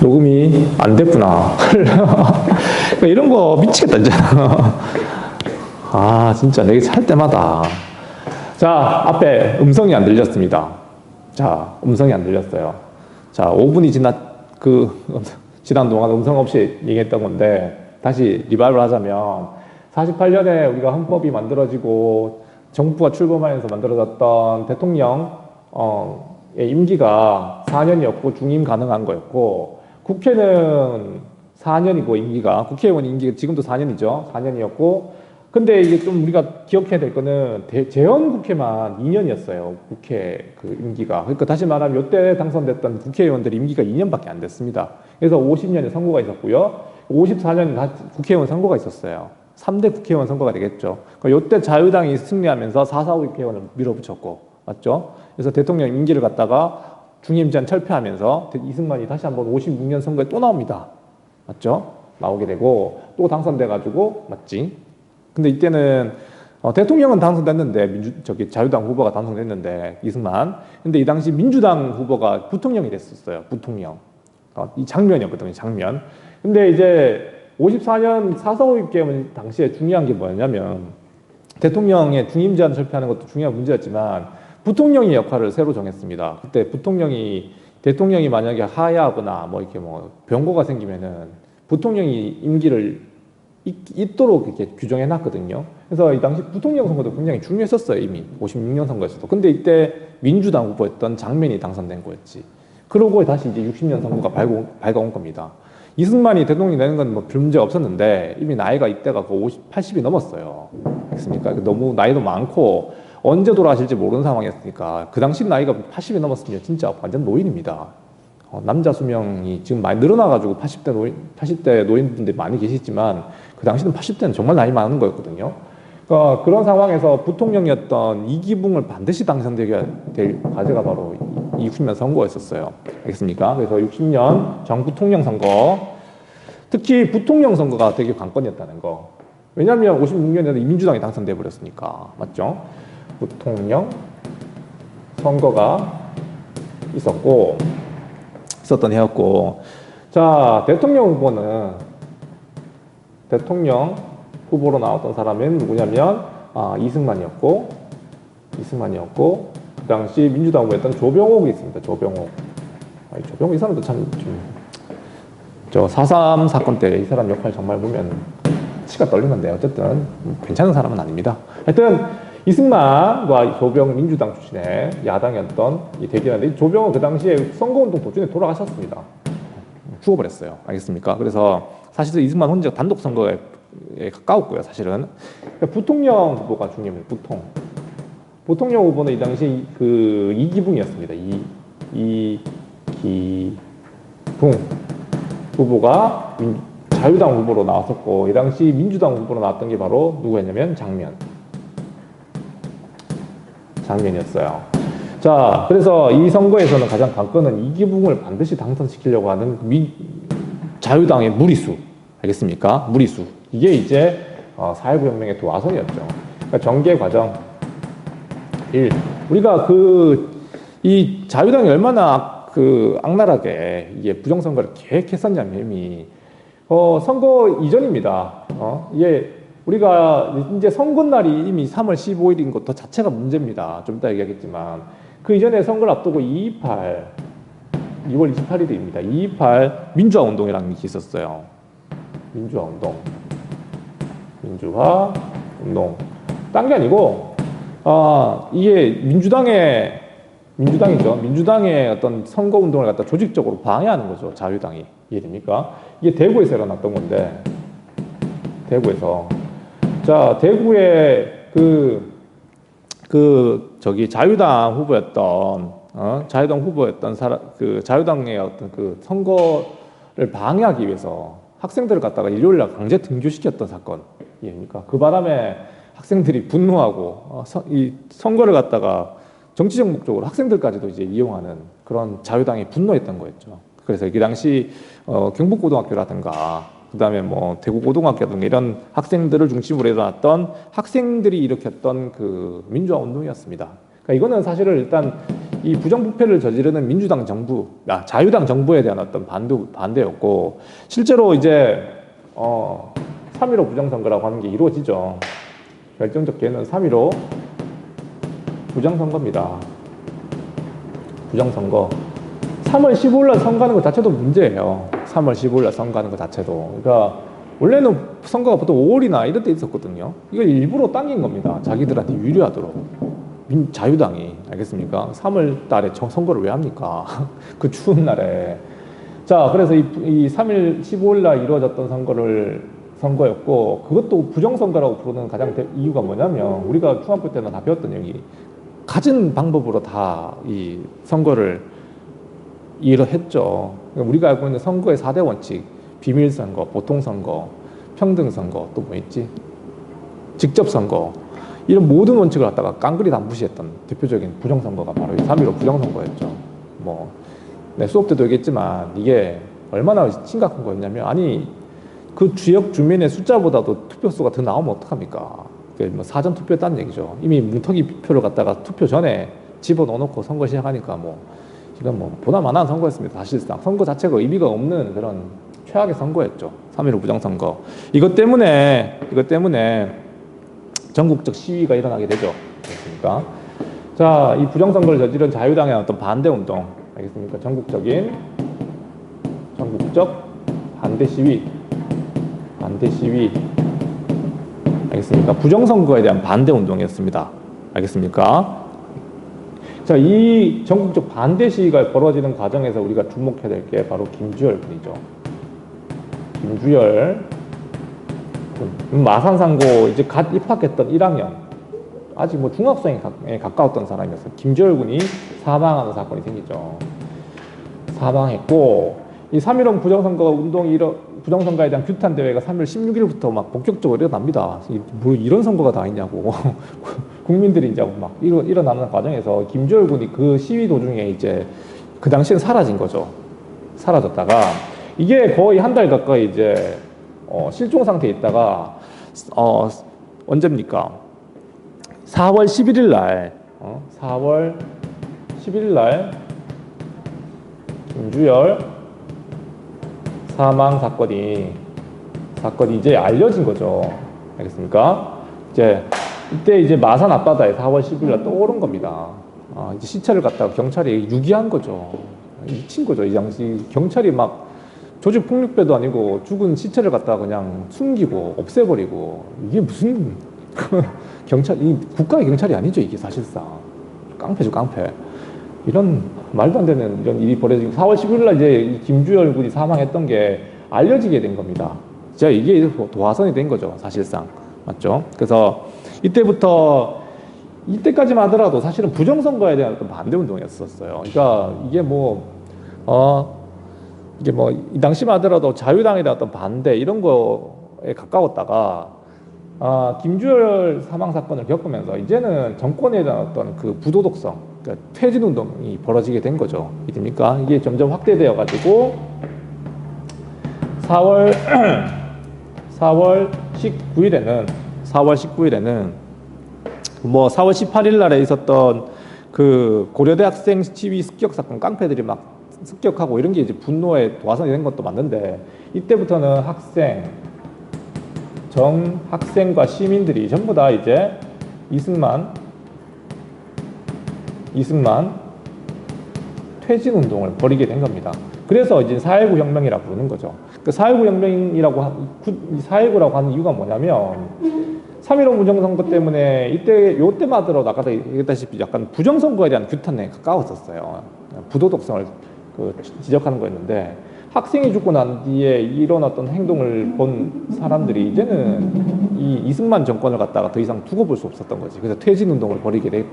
녹음이 안 됐구나. 이런 거 미치겠다, 진짜. 아, 진짜 내게 살 때마다. 자, 앞에 음성이 안 들렸습니다. 자, 음성이 안 들렸어요. 자, 5분이 지난 동안 음성 없이 얘기했던 건데, 다시 리바이벌 하자면, 48년에 우리가 헌법이 만들어지고, 정부가 출범하면서 만들어졌던 대통령의 임기가 4년이었고, 중임 가능한 거였고, 국회는 4년이고, 임기가, 국회의원 임기가 지금도 4년이죠. 4년이었고, 근데 이게 좀 우리가 기억해야 될 거는 재헌국회만 2년이었어요. 국회 그 임기가. 그러니까 다시 말하면 이때 당선됐던 국회의원들 임기가 2년밖에 안 됐습니다. 그래서 50년에 선거가 있었고요. 54년에 다 국회의원 선거가 있었어요. 3대 국회의원 선거가 되겠죠. 그러니까 이때 자유당이 승리하면서 4.45 국회의원을 밀어붙였고, 맞죠? 그래서 대통령 임기를 갖다가 중임제한 철폐하면서 이승만이 다시 한번 56년 선거에 또 나옵니다. 맞죠? 나오게 되고 또 당선돼가지고, 맞지? 근데 이때는 대통령은 당선됐는데 자유당 후보가 당선됐는데 이승만. 근데 이 당시 민주당 후보가 부통령이 됐었어요. 부통령. 이 장면이었거든요. 장면. 근데 이제 54년 4.45 개헌 당시에 중요한 게 뭐였냐면 대통령의 중임 제한 철폐하는 것도 중요한 문제였지만 부통령의 역할을 새로 정했습니다. 그때 대통령이 만약에 하야하거나 뭐 이렇게 뭐 병고가 생기면은 부통령이 임기를 있도록 이렇게 규정해 놨거든요. 그래서 이 당시 부통령 선거도 굉장히 중요했었어요. 이미 56년 선거에서도. 근데 이때 민주당 후보였던 장면이 당선된 거였지. 그러고 다시 이제 60년 선거가 밝아온 겁니다. 이승만이 대통령이 되는 건 뭐 별 문제 없었는데 이미 나이가 이때가 80이 넘었어요. 알겠습니까? 너무 나이도 많고 언제 돌아가실지 모르는 상황이었으니까 그 당시 나이가 80이 넘었으면 진짜 완전 노인입니다. 남자 수명이 지금 많이 늘어나가지고 80대 노인분들이 많이 계시지만 그 당시는 80대는 정말 나이 많은 거였거든요. 그러니까 그런 상황에서 부통령이었던 이기붕을 반드시 당선되게 될 과제가 바로 이 60년 선거였었어요. 알겠습니까? 그래서 60년 정부통령 선거, 특히 부통령 선거가 되게 관건이었다는 거. 왜냐하면 56년에도 민주당이 당선돼 버렸으니까. 맞죠? 부통령 선거가 있었던 해였고, 자, 대통령 후보로 나왔던 사람은 누구냐면 이승만이었고 그 당시 민주당 후보였던 조병옥이 있습니다. 조병옥 이 사람도 참 저 4.3 사건 때 이 사람 역할 정말 보면 치가 떨리는데 어쨌든 괜찮은 사람은 아닙니다. 하여튼 이승만과 조병 민주당 출신의 야당이었던 이 대결인데 조병은 그 당시에 선거운동 도중에 돌아가셨습니다. 죽어버렸어요. 알겠습니까? 그래서 사실은 이승만 혼자 단독 선거에 가까웠고요. 사실은 부통령 후보가 중요해요. 부통령 후보는 이 당시 그 이기붕이었습니다. 이기붕 후보가 자유당 후보로 나왔었고 이 당시 민주당 후보로 나왔던 게 바로 누구였냐면 장면이었어요. 자, 그래서 이 선거에서는 가장 관건은 이기붕을 반드시 당선시키려고 하는 자유당의 무리수. 알겠습니까? 무리수. 이게 이제 4.19 혁명의 도화선이었죠. 그러니까 전개 과정 1. 우리가 이 자유당이 얼마나 악랄하게 이게 부정선거를 계획했었냐면 이미 선거 이전입니다. 이게 우리가 이제 선거날이 이미 3월 15일인 것도 자체가 문제입니다. 좀 이따 얘기하겠지만 그 이전에 선거를 앞두고 2.28 2월 28일입니다. 2.28 민주화운동이라는 게 있었어요. 민주화운동. 딴 게 아니고 이게 민주당이죠. 민주당의 어떤 선거운동을 갖다 조직적으로 방해하는 거죠. 자유당이. 이해됩니까? 이게 대구에서 일어났던 건데 대구에서 자, 대구에 자유당 후보였던 자유당의 어떤 선거를 방해하기 위해서 학생들을 갖다가 일요일날 강제 등교시켰던 사건. 이해입니까? 그 바람에 학생들이 분노하고 이 선거를 갖다가 정치적 목적으로 학생들까지도 이제 이용하는 그런 자유당이 분노했던 거였죠. 그래서 그 당시 경북고등학교라든가 그다음에 뭐 대구고등학교라든가 이런 학생들을 중심으로 일어났던 학생들이 일으켰던 그 민주화 운동이었습니다. 그러니까 이거는 사실은 일단 이 부정부패를 저지르는 민주당 정부, 자유당 정부에 대한 어떤 반대였고, 실제로 이제 3.15 부정선거라고 하는 게 이루어지죠. 결정적 기회는 3.15 부정선거입니다. 부정선거. 3월 15일 날 선거하는 것 자체도 문제예요. 3월 15일 날 선거하는 것 자체도. 그러니까 원래는 선거가 보통 5월이나 이럴 때 있었거든요. 이걸 일부러 당긴 겁니다. 자기들한테 유리하도록. 자유당이. 알겠습니까? 3월 달에 선거를 왜 합니까? 그 추운 날에. 자, 그래서 이 3일 15일 날 이루어졌던 선거였고, 그것도 부정선거라고 부르는 가장 이유가 뭐냐면, 우리가 중학교 때나 다 배웠던 얘기, 가진 방법으로 다 이 선거를 했죠. 우리가 알고 있는 선거의 4대 원칙, 비밀선거, 보통선거, 평등선거, 또 뭐 있지? 직접선거. 이런 모든 원칙을 갖다가 깡그리 다 무시했던 대표적인 부정선거가 바로 이 3.15 부정선거였죠. 내 수업 때도 얘기했지만 이게 얼마나 심각한 거였냐면, 아니, 그 지역 주민의 숫자보다도 투표수가 더 나오면 어떡합니까? 뭐 사전 투표했다는 얘기죠. 이미 뭉텅이 표를 갖다가 투표 전에 집어넣어놓고 선거 시작하니까 이건 보나마나한 선거였습니다. 사실상 선거 자체가 의미가 없는 그런 최악의 선거였죠. 3.15 부정선거. 이것 때문에 전국적 시위가 일어나게 되죠. 알겠습니까? 자, 이 부정선거를 저지른 자유당의 어떤 반대운동, 알겠습니까? 전국적 반대 시위, 알겠습니까? 부정선거에 대한 반대운동이었습니다. 알겠습니까? 자, 이 전국적 반대 시위가 벌어지는 과정에서 우리가 주목해야 될 게 바로 김주열 군이죠. 김주열, 마산상고 이제 갓 입학했던 1학년, 아직 중학생에 가까웠던 사람이었어요. 김주열 군이 사망하는 사건이 생기죠. 사망했고, 이 3.15 부정선거에 대한 규탄 대회가 3월 16일부터 막 본격적으로 일어납니다. 뭐 이런 선거가 다 있냐고. 국민들이 이제 막 일어나는 과정에서 김주열 군이 그 시위 도중에 이제 그 당시엔 사라진 거죠. 사라졌다가 이게 거의 한 달 가까이 이제 실종 상태에 있다가 언제입니까? 4월 11일 날 4월 11일 날 김주열 사망 사건이 이제 알려진 거죠. 알겠습니까? 이때 이제 마산 앞바다에 4월 10일 날 떠오른 겁니다. 이제 시체를 갖다가 경찰이 유기한 거죠. 미친 거죠. 이 당시 경찰이 막 조직 폭력배도 아니고 죽은 시체를 갖다가 그냥 숨기고 없애버리고, 이게 무슨 이 국가의 경찰이 아니죠. 이게 사실상 깡패죠, 깡패. 이런 말도 안 되는 이런 일이 벌어지고 4월 10일 날 이제 이 김주열 군이 사망했던 게 알려지게 된 겁니다. 진짜 이게 도화선이 된 거죠, 사실상. 맞죠? 그래서 이때까지만 하더라도 사실은 부정선거에 대한 어떤 반대운동이었었어요. 그러니까 이 당시만 하더라도 자유당에 대한 어떤 반대 이런 거에 가까웠다가 김주열 사망 사건을 겪으면서 이제는 정권에 대한 어떤 그 부도덕성, 그러니까 퇴진 운동이 벌어지게 된 거죠. 이해됩니까? 이게 점점 확대되어 가지고 4월 19일에는 4월 18일 날에 있었던 그 고려대 학생 시위 습격 사건, 깡패들이 막 습격하고 이런 게 이제 분노의 도화선이 된 것도 맞는데, 이때부터는 학생과 시민들이 전부 다 이제 이승만 퇴진 운동을 벌이게 된 겁니다. 그래서 이제 4.19 혁명이라고 부르는 거죠. 그 4.19 4.19라고 하는 이유가 뭐냐면, 3.15 부정선거 때문에 요때만 하더라도 아까 얘기했다시피 약간 부정선거에 대한 규탄에 가까웠었어요. 부도덕성을 지적하는 거였는데, 학생이 죽고 난 뒤에 이런 어떤 행동을 본 사람들이 이제는 이 이승만 정권을 갖다가 더 이상 두고 볼 수 없었던 거지. 그래서 퇴진 운동을 벌이게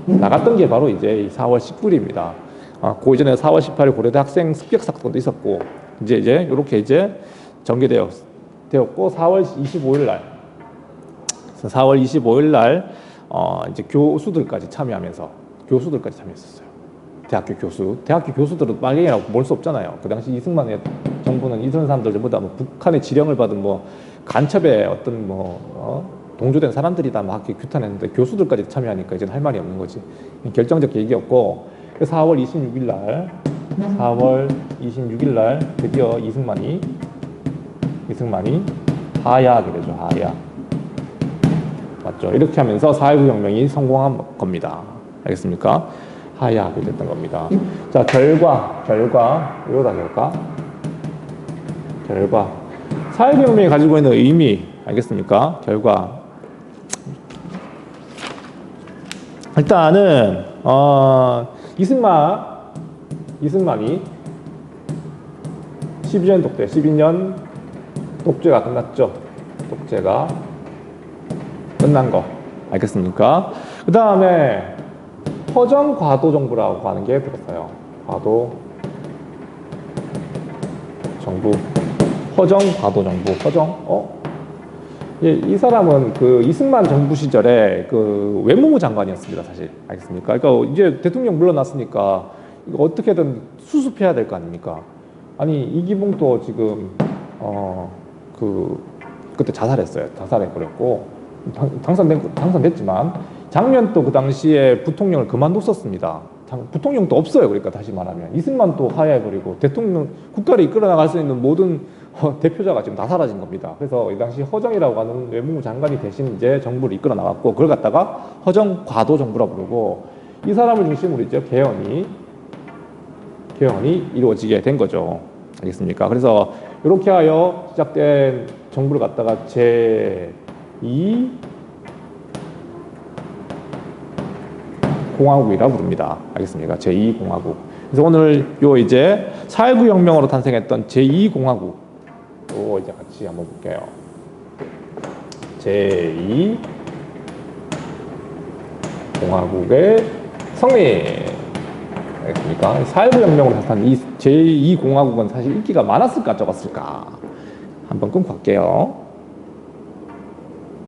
나갔던 게 바로 이제 4월 19일입니다. 그 이전에 4월 18일 고려대 학생 습격 사건도 있었고, 이제 이렇게 이제 전개되었고, 4월 25일 날 이제 교수들까지 참여했었어요. 대학교 교수들은 빨갱이라고 볼 수 없잖아요. 그 당시 이승만의 정부는 이런 사람들 전부 다 북한의 지령을 받은 간첩의 어떤 동조된 사람들이 다 막 규탄했는데, 교수들까지 참여하니까 이제는 할 말이 없는 거지. 결정적 계기였고, 4월 26일 날, 4월 26일 날 드디어 이승만이 하야하게 되죠. 하야. 맞죠? 이렇게 하면서 4.19 혁명이 성공한 겁니다. 알겠습니까? 하야하게 됐던 겁니다. 자, 결과. 이거다, 결과. 4.19 혁명이 가지고 있는 의미, 알겠습니까? 결과. 일단은, 이승만이 12년 독재가 끝났죠. 독재가 끝난 거. 알겠습니까? 그 다음에 허정 과도 정부라고 하는 게 들었어요. 과도 정부. 허정 과도 정부. 예, 이 사람은 그 이승만 정부 시절에 그 외무부 장관이었습니다, 사실. 알겠습니까? 그러니까 이제 대통령 물러났으니까 이거 어떻게든 수습해야 될 거 아닙니까? 아니, 이기붕도 지금 그때 자살했어요. 자살해버렸고 당선됐지만 장면도 그 당시에 부통령을 그만뒀었습니다. 부통령도 없어요. 그러니까 다시 말하면 이승만도 하야해버리고 대통령 국가를 이끌어 나갈 수 있는 모든 대표자가 지금 다 사라진 겁니다. 그래서 이 당시 허정이라고 하는 외무부 장관이 대신 이제 정부를 이끌어 나갔고 그걸 갖다가 허정 과도 정부라 부르고 이 사람을 중심으로 이제 개헌이 이루어지게 된 거죠. 알겠습니까? 그래서 이렇게 하여 시작된 정부를 갖다가 제2 공화국이라 부릅니다. 알겠습니까? 제2공화국. 그래서 오늘 요 이제 4.19 혁명으로 탄생했던 제2공화국 요 이제 같이 한번 볼게요. 제2공화국의 성립. 알겠습니까? 4.19 혁명으로 탄생한 이 제2공화국은 사실 인기가 많았을까 적었을까? 한번 끊고 갈게요.